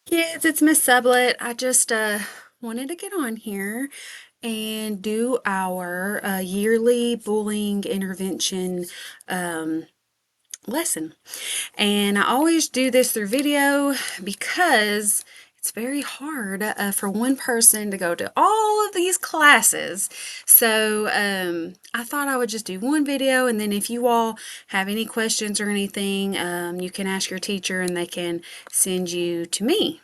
Kids, it's Miss Sublett. I just wanted to get on here and do our yearly bullying intervention um, lesson. And I always do this through video because it's very hard for one person to go to all of these classes. So I thought I would just do one video, and then if you all have any questions or anything, you can ask your teacher and they can send you to me.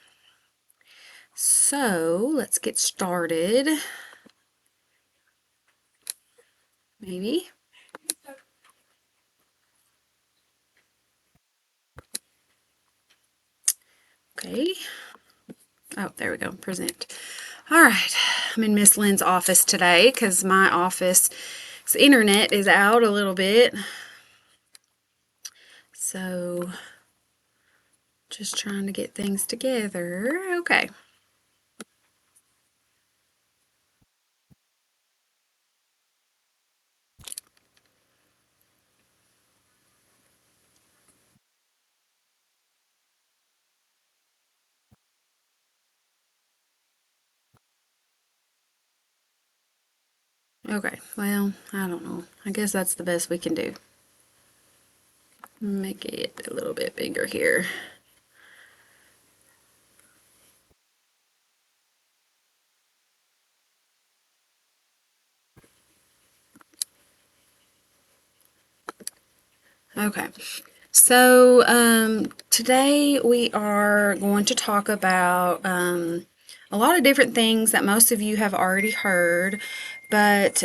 So let's get started. Maybe. Okay. Oh, there we go. Present. All right. I'm in Miss Lynn's office today because my office's internet is out a little bit. So just trying to get things together. Okay. Okay. Well, I don't know. I guess that's the best we can do. Make it a little bit bigger here. Okay. So today we are going to talk about a lot of different things that most of you have already heard, but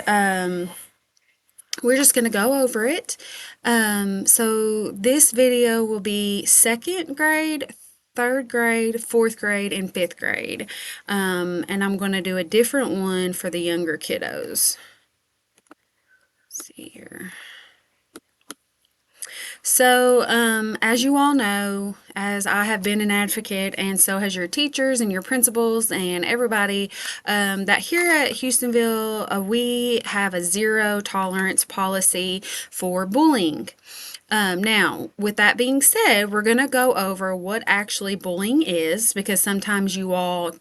we're just going to go over it. So this video will be second grade, third grade, fourth grade, and fifth grade. And I'm going to do a different one for the younger kiddos. Let's see here. So, as you all know, as I have been an advocate, and so has your teachers and your principals and everybody, that here at Houstonville, we have a zero tolerance policy for bullying. Now, with that being said, we're going to go over what actually bullying is because sometimes you all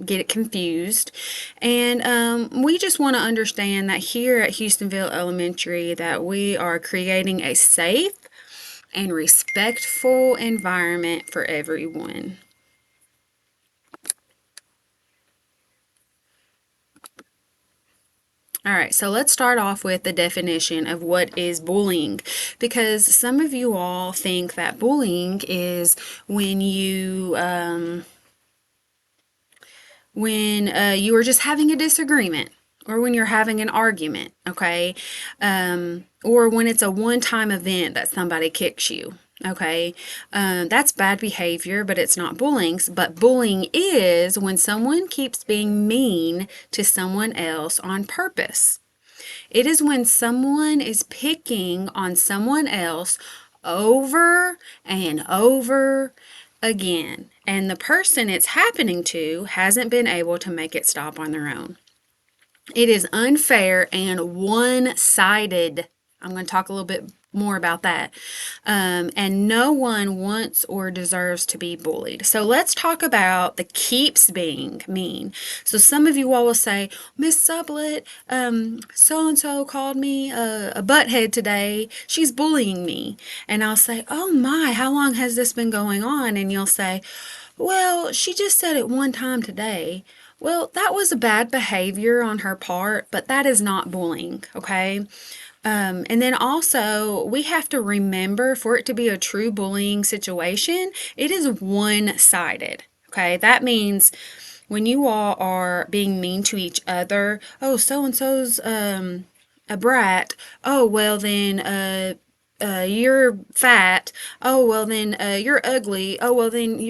get it confused. And we just want to understand that here at Houstonville Elementary that we are creating a safe and respectful environment for everyone. All right, so let's start off with the definition of what is bullying, because some of you all think that bullying is when you are just having a disagreement, or when you're having an argument, okay, or when it's a one-time event that somebody kicks you. Okay, that's bad behavior, but it's not bullying. But bullying is when someone keeps being mean to someone else on purpose. It is when someone is picking on someone else over and over again, and the person it's happening to hasn't been able to make it stop on their own. It is unfair and one-sided. I'm going to talk a little bit more about that. And no one wants or deserves to be bullied. So let's talk about the keeps being mean. So some of you all will say, Miss Sublett, so-and-so called me a butthead today. She's bullying me. And I'll say, oh my, how long has this been going on? And you'll say, well, she just said it one time today. Well, that was a bad behavior on her part, but that is not bullying, okay? And then also, we have to remember for it to be a true bullying situation, it is one-sided, okay? That means when you all are being mean to each other, oh, so and so's a brat. Oh, well, then you're fat. Oh, well, then you're ugly. Oh, well, then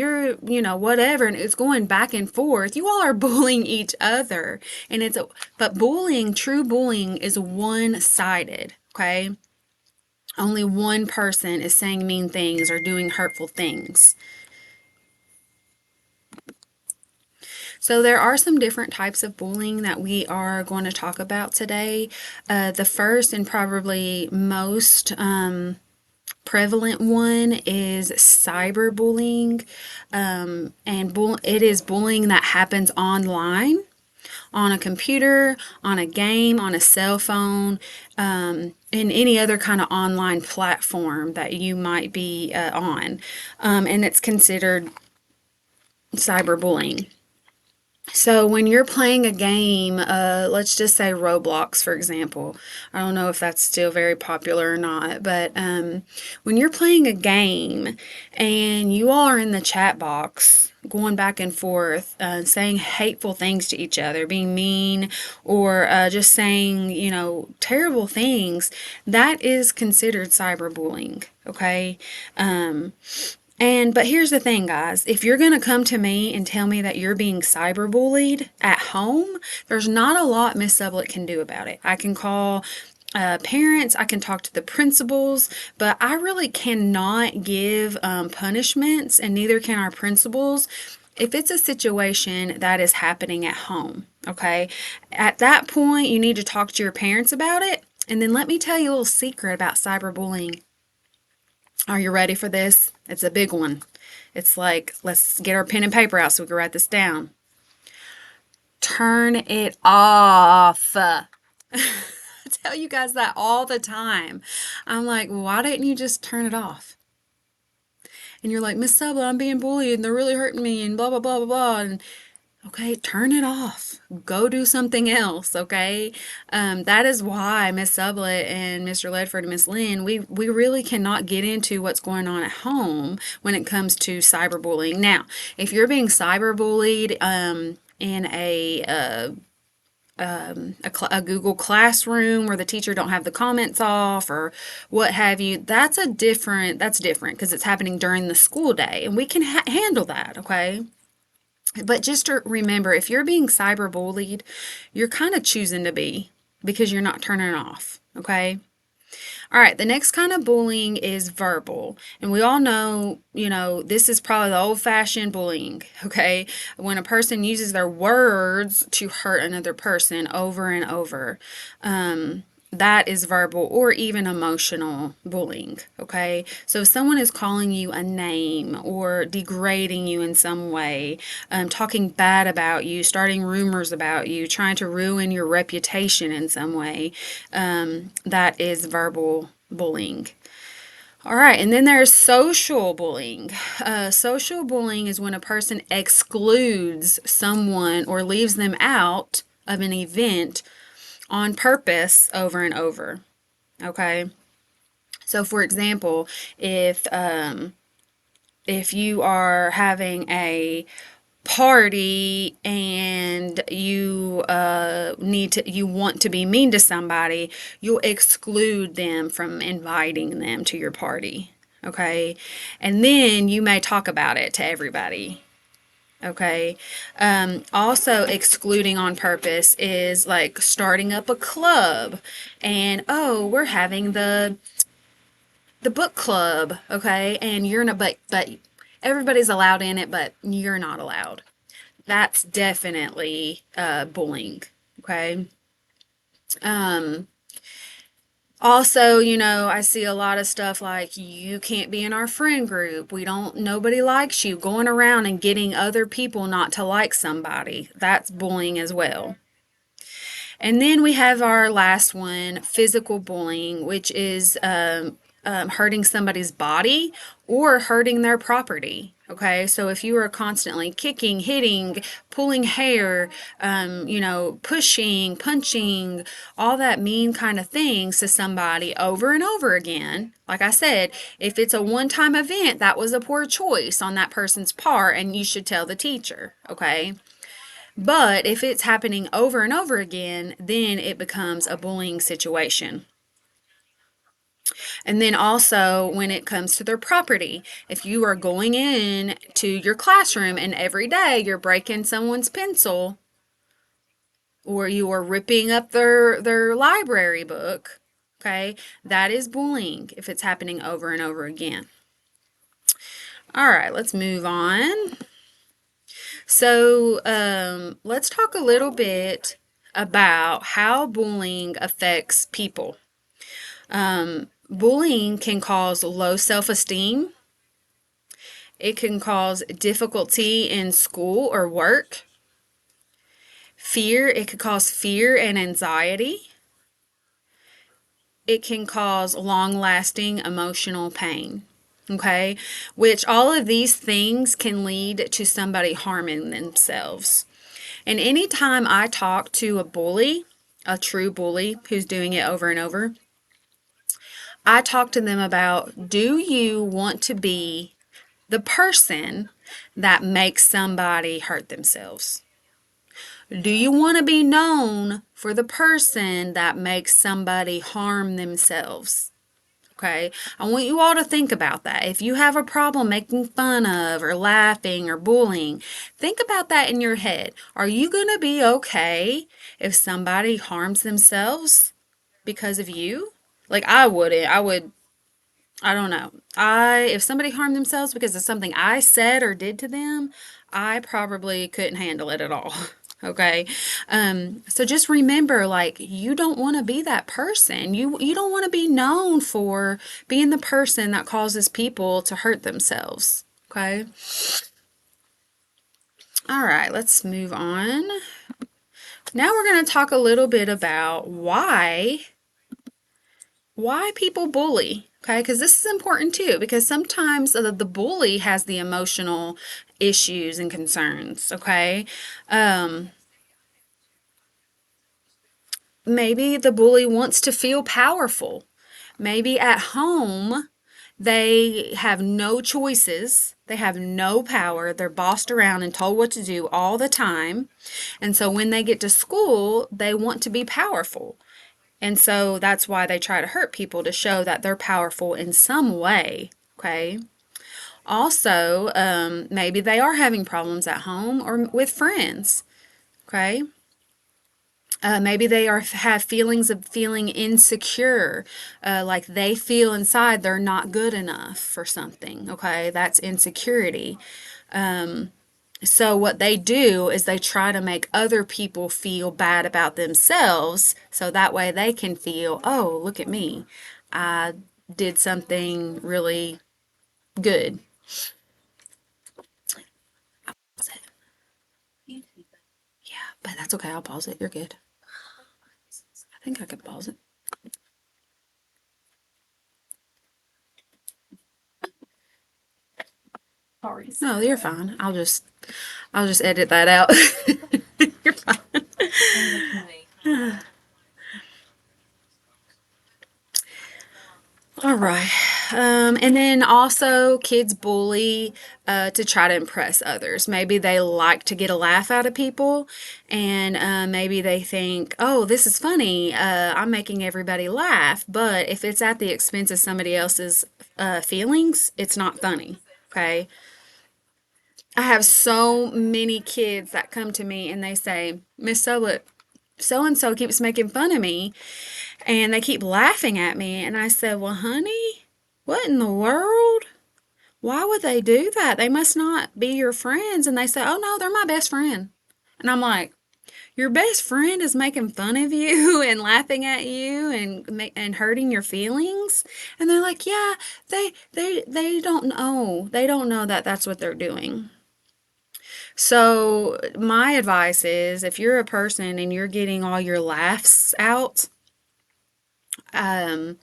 whatever. And it's going back and forth. You all are bullying each other. And but bullying, true bullying is one-sided, okay? Only one person is saying mean things or doing hurtful things. So there are some different types of bullying that we are going to talk about today. The first and probably most prevalent one is cyberbullying, and it is bullying that happens online, on a computer, on a game, on a cell phone, and any other kind of online platform that you might be on. And it's considered cyberbullying. So when you're playing a game, let's just say Roblox, for example. I don't know if that's still very popular or not, but when you're playing a game and you all are in the chat box going back and forth, saying hateful things to each other, being mean, or just saying, terrible things, that is considered cyberbullying, okay? But here's the thing, guys. If you're going to come to me and tell me that you're being cyberbullied at home, there's not a lot Miss Sublett can do about it. I can call parents, I can talk to the principals, but I really cannot give punishments, and neither can our principals if it's a situation that is happening at home. Okay. At that point, you need to talk to your parents about it. And then let me tell you a little secret about cyberbullying. Are you ready for this? It's a big one. It's like, let's get our pen and paper out so we can write this down. Turn it off. I tell you guys that all the time. I'm like, why didn't you just turn it off? And you're like, Miss Sublett, I'm being bullied and they're really hurting me and blah, blah, blah, blah, blah. And okay, turn it off. Go do something else, okay? That is why Miss Sublett and Mr. Ledford and Miss Lynn, we really cannot get into what's going on at home when it comes to cyberbullying. Now, if you're being cyberbullied in a Google Classroom where the teacher don't have the comments off or what have you, that's different because it's happening during the school day, and we can handle that, okay? But just to remember, if you're being cyberbullied, you're kind of choosing to be because you're not turning it off, okay? All right, the next kind of bullying is verbal. And we all know, this is probably the old-fashioned bullying, okay? When a person uses their words to hurt another person over and over. That is verbal or even emotional bullying, okay? So if someone is calling you a name or degrading you in some way, talking bad about you, starting rumors about you, trying to ruin your reputation in some way, that is verbal bullying. All right, and then there's social bullying. Social bullying is when a person excludes someone or leaves them out of an event on purpose over and over. Okay. So, for example, if you are having a party and you want to be mean to somebody, you'll exclude them from inviting them to your party. Okay. And then you may talk about it to everybody. Okay. Also, excluding on purpose is like starting up a club, and oh, we're having the book club, okay, and you're not, but everybody's allowed in it, but you're not allowed. That's definitely bullying. Okay. Also, I see a lot of stuff like you can't be in our friend group. Nobody likes you, going around and getting other people not to like somebody. That's bullying as well. And then we have our last one, physical bullying, which is hurting somebody's body or hurting their property. Okay, so if you are constantly kicking, hitting, pulling hair, pushing, punching, all that mean kind of things to somebody over and over again, like I said, if it's a one time event, that was a poor choice on that person's part, and you should tell the teacher. Okay. But if it's happening over and over again, then it becomes a bullying situation. And then also when it comes to their property, if you are going in to your classroom and every day you're breaking someone's pencil or you are ripping up their library book, okay, that is bullying if it's happening over and over again. All right, let's move on. So let's talk a little bit about how bullying affects people. Bullying can cause low self-esteem. It can cause difficulty in school or work. Fear, it could cause fear and anxiety. It can cause long lasting emotional pain. Okay, which all of these things can lead to somebody harming themselves. And anytime I talk to a bully, a true bully who's doing it over and over, I talk to them about, do you want to be the person that makes somebody hurt themselves? Do you want to be known for the person that makes somebody harm themselves? Okay, I want you all to think about that. If you have a problem making fun of or laughing or bullying, think about that in your head. Are you going to be okay if somebody harms themselves because of you? Like I wouldn't. I don't know. If somebody harmed themselves because of something I said or did to them, I probably couldn't handle it at all. Okay. So just remember, like, you don't want to be that person. You don't want to be known for being the person that causes people to hurt themselves. Okay. All right, let's move on. Now we're going to talk a little bit about why people bully. Okay, because this is important too, because sometimes the bully has the emotional issues and concerns. Okay, um, maybe the bully wants to feel powerful. Maybe at home they have no choices. They have no power. They're bossed around and told what to do all the time. And so when they get to school, they want to be powerful. And so that's why they try to hurt people to show that they're powerful in some way. Okay. Also, maybe they are having problems at home or with friends. Okay. Maybe they have feelings of feeling insecure, like they feel inside they're not good enough for something. Okay, that's insecurity. So what they do is they try to make other people feel bad about themselves, so that way they can feel, oh, look at me, I did something really good. Yeah, but that's okay. I'll pause it. You're good. I think I could pause it. No, you're fine. I'll just edit that out. You're fine. All right. And then also, kids bully to try to impress others. Maybe they like to get a laugh out of people, and maybe they think, oh, this is funny. I'm making everybody laugh. But if it's at the expense of somebody else's feelings, it's not funny. Okay. I have so many kids that come to me and they say, Miss Solet, so and so keeps making fun of me and they keep laughing at me. And I said, well, honey, what in the world? Why would they do that? They must not be your friends. And they say, oh no, they're my best friend. And I'm like, your best friend is making fun of you and laughing at you and hurting your feelings. And they're like, yeah, they don't know. They don't know that that's what they're doing. So, my advice is if you're a person and you're getting all your laughs out, um,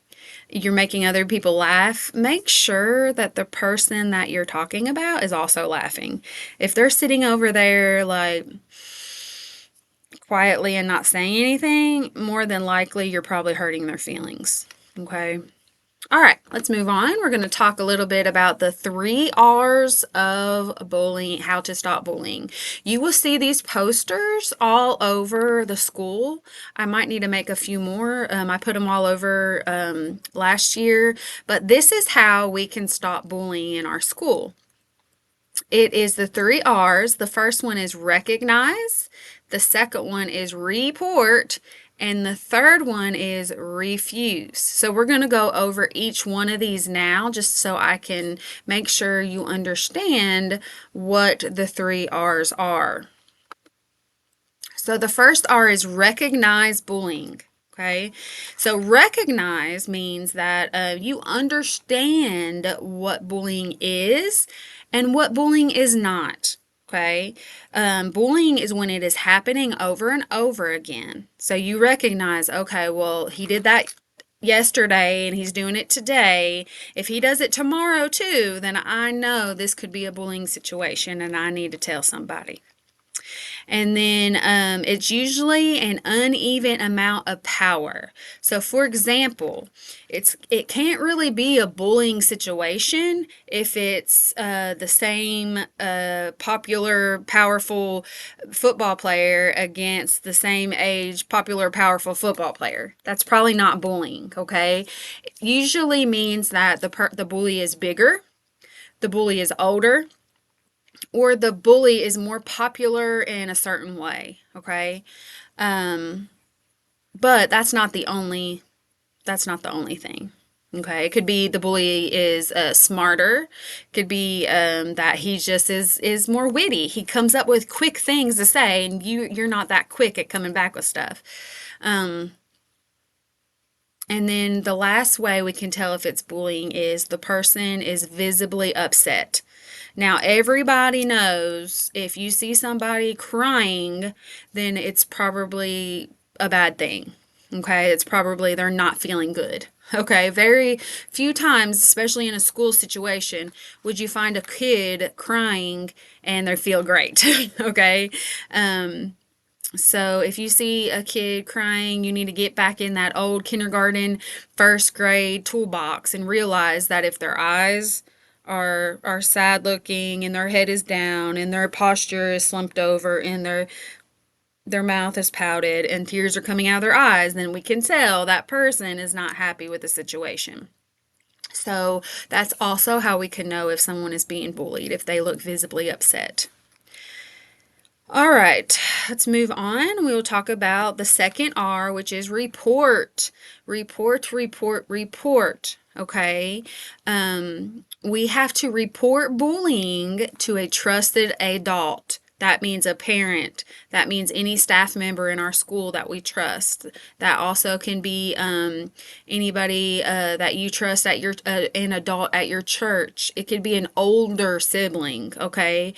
you're making other people laugh, make sure that the person that you're talking about is also laughing. If they're sitting over there like quietly and not saying anything, more than likely you're probably hurting their feelings. Okay. All right, let's move on. We're going to talk a little bit about the 3 R's of bullying, how to stop bullying. You will see these posters all over the school. I might need to make a few more. I put them all over last year, but this is how we can stop bullying in our school. It is the 3 R's. The first one is recognize, the second one is report, and the third one is refuse. So we're going to go over each one of these now just so I can make sure you understand what the 3 R's are. So the first R is recognize bullying. Okay, so recognize means that you understand what bullying is and what bullying is not. Okay, bullying is when it is happening over and over again. So you recognize, okay, well, he did that yesterday and he's doing it today. If he does it tomorrow too, then I know this could be a bullying situation and I need to tell somebody. And then it's usually an uneven amount of power. So, for example, it can't really be a bullying situation if it's the same popular, powerful football player against the same age, popular, powerful football player. That's probably not bullying. Okay, it usually means that the bully is bigger, the bully is older, or the bully is more popular in a certain way, okay? Um, but that's not the only thing. Okay, it could be the bully is smarter. Could be that he just is more witty. He comes up with quick things to say, and you're not that quick at coming back with stuff. Um, and then the last way we can tell if it's bullying is the person is visibly upset. Now, everybody knows if you see somebody crying, then it's probably a bad thing. Okay, it's probably they're not feeling good. Okay, very few times, especially in a school situation, would you find a kid crying and they feel great. Okay, um, so if you see a kid crying, you need to get back in that old kindergarten, first grade toolbox and realize that if their eyes are sad looking and their head is down and their posture is slumped over and their mouth is pouted and tears are coming out of their eyes, then we can tell that person is not happy with the situation. So that's also how we can know if someone is being bullied, if they look visibly upset. All right, let's move on. We will talk about the second R, which is report. Report, report, report. Okay. We have to report bullying to a trusted adult. That means a parent. That means any staff member in our school that we trust. That also can be anybody that you trust at an adult at your church. It could be an older sibling. Okay.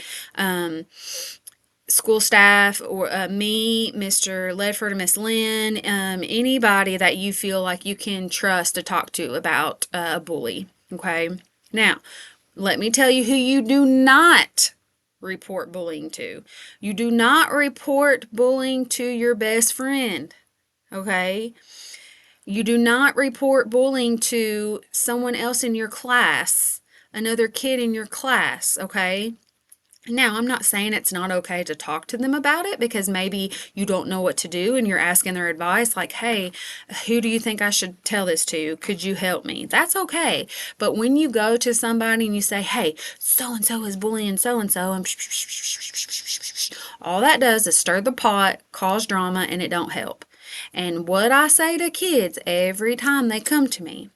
School staff or me, Mr. Ledford, and Miss Lynn, anybody that you feel like you can trust to talk to about a bully. Okay. Now, let me tell you who you do not report bullying to. You do not report bullying to your best friend. Okay. You do not report bullying to someone else in your class, another kid in your class. Okay. Now, I'm not saying it's not okay to talk to them about it because maybe you don't know what to do and you're asking their advice, like, hey, who do you think I should tell this to? Could you help me? That's okay. But when you go to somebody and you say, hey, so and so is bullying so and so, and all that does is stir the pot, cause drama, and it don't help. And what I say to kids every time they come to me,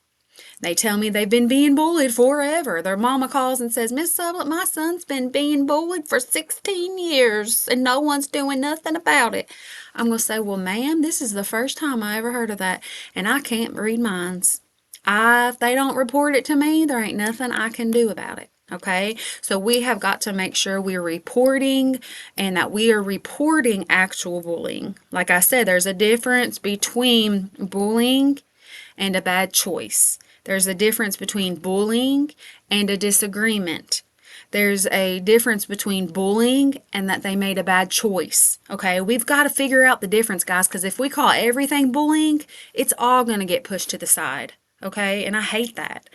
they tell me they've been being bullied forever. Their mama calls and says, Miss Sublett, my son's been being bullied for 16 years and no one's doing nothing about it. I'm going to say, well, ma'am, this is the first time I ever heard of that, and I can't read minds. If they don't report it to me, there ain't nothing I can do about it. Okay, so we have got to make sure we're reporting and that we are reporting actual bullying. Like I said, there's a difference between bullying and a bad choice. There's a difference between bullying and a disagreement. There's a difference between bullying and that they made a bad choice. Okay, we've got to figure out the difference, guys, because if we call everything bullying, it's all going to get pushed to the side. Okay, and I hate that.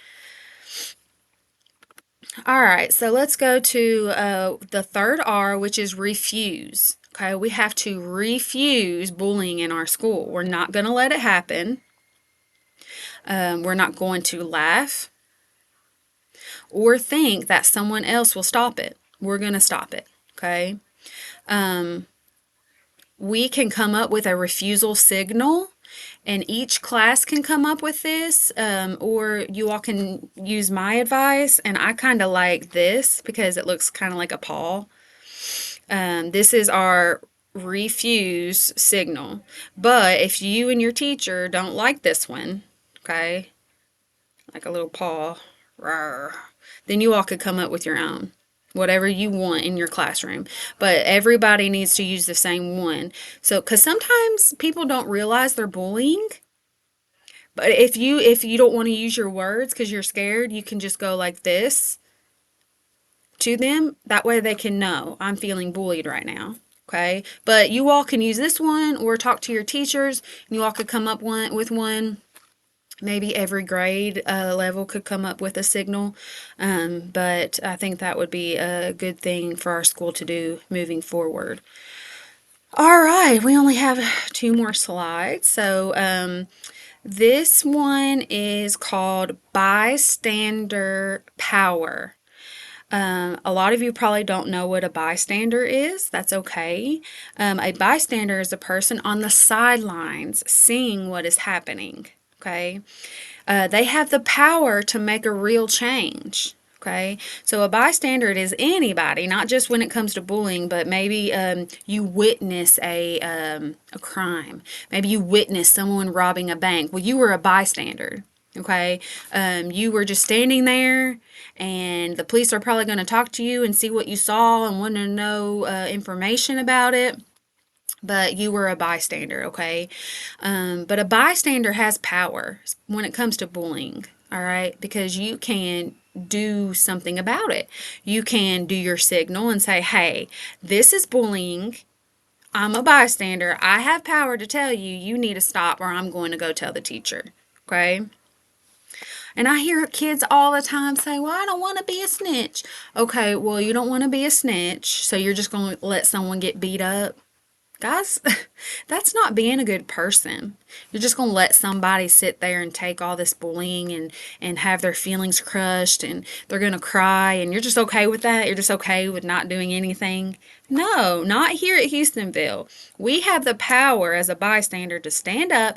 All right, so let's go to the third R, which is refuse. Okay, we have to refuse bullying in our school. We're not going to let it happen. We're not going to laugh or think that someone else will stop it. We're going to stop it. Okay. We can come up with a refusal signal, and each class can come up with this, or you all can use my advice. And I kind of like this because it looks kind of like a paw. This is our refuse signal. But if you and your teacher don't like this one, okay, like a little paw, rawr, then you all could come up with your own. Whatever you want in your classroom. But everybody needs to use the same one. So, because sometimes people don't realize they're bullying. But if you don't want to use your words because you're scared, you can just go like this to them. That way they can know I'm feeling bullied right now. Okay? But you all can use this one or talk to your teachers, and you all could come up with one. Maybe every grade level could come up with a signal. But I think that would be a good thing for our school to do moving forward. All right, we only have two more slides. So this one is called bystander power. A lot of you probably don't know what a bystander is. That's okay. A bystander is a person on the sidelines seeing what is happening. Okay. They have the power to make a real change. Okay, so a bystander is anybody, not just when it comes to bullying, but maybe you witness a crime. Maybe you witness someone robbing a bank. Well, you were a bystander. Okay, you were just standing there, and the police are probably going to talk to you and see what you saw and want to know information about it. But you were a bystander, okay? But a bystander has power when it comes to bullying, all right? Because you can do something about it. You can do your signal and say, hey, this is bullying. I'm a bystander. I have power to tell you, you need to stop or I'm going to go tell the teacher, okay? And I hear kids all the time say, well, I don't want to be a snitch. Okay, well, you don't want to be a snitch, so you're just going to let someone get beat up. Guys, that's not being a good person. You're just going to let somebody sit there and take all this bullying and have their feelings crushed and they're going to cry and you're just okay with that? You're just okay with not doing anything? No, not here at Houstonville. We have the power as a bystander to stand up,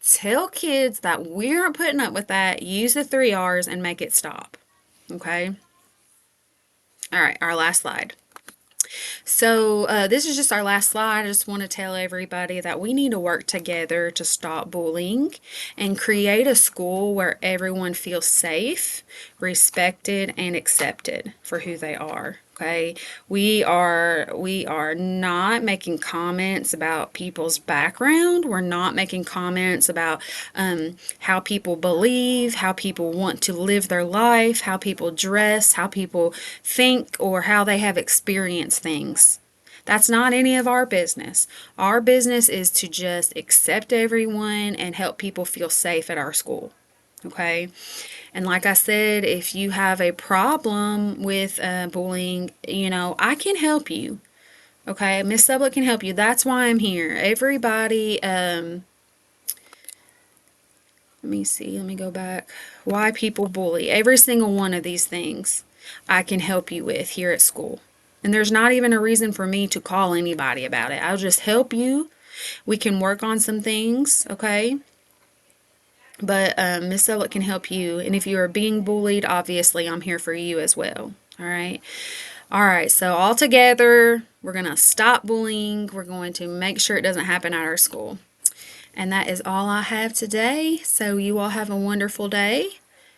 tell kids that we aren't putting up with that, use the 3 R's and make it stop. Okay? All right, our last slide. So this is just our last slide. I just want to tell everybody that we need to work together to stop bullying and create a school where everyone feels safe, respected, and accepted for who they are. Okay, we are not making comments about people's background. We're not making comments about how people believe, how people want to live their life, how people dress, how people think, or how they have experienced things. That's not any of our business. Our business is to just accept everyone and help people feel safe at our school. Okay? And like I said, if you have a problem with bullying, I can help you. Okay? Miss Sublett can help you. That's why I'm here. Everybody, let me see, let me go back. Why people bully. Every single one of these things I can help you with here at school. And there's not even a reason for me to call anybody about it. I'll just help you. We can work on some things, okay? But Miss Sublett can help you. And if you are being bullied, obviously I'm here for you as well. All right. All right. So all together, we're going to stop bullying. We're going to make sure it doesn't happen at our school. And that is all I have today. So you all have a wonderful day.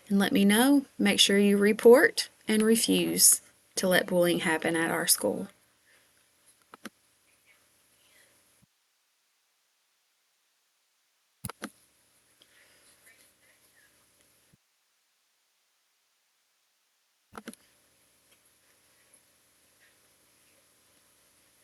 And let me know. Make sure you report and refuse to let bullying happen at our school.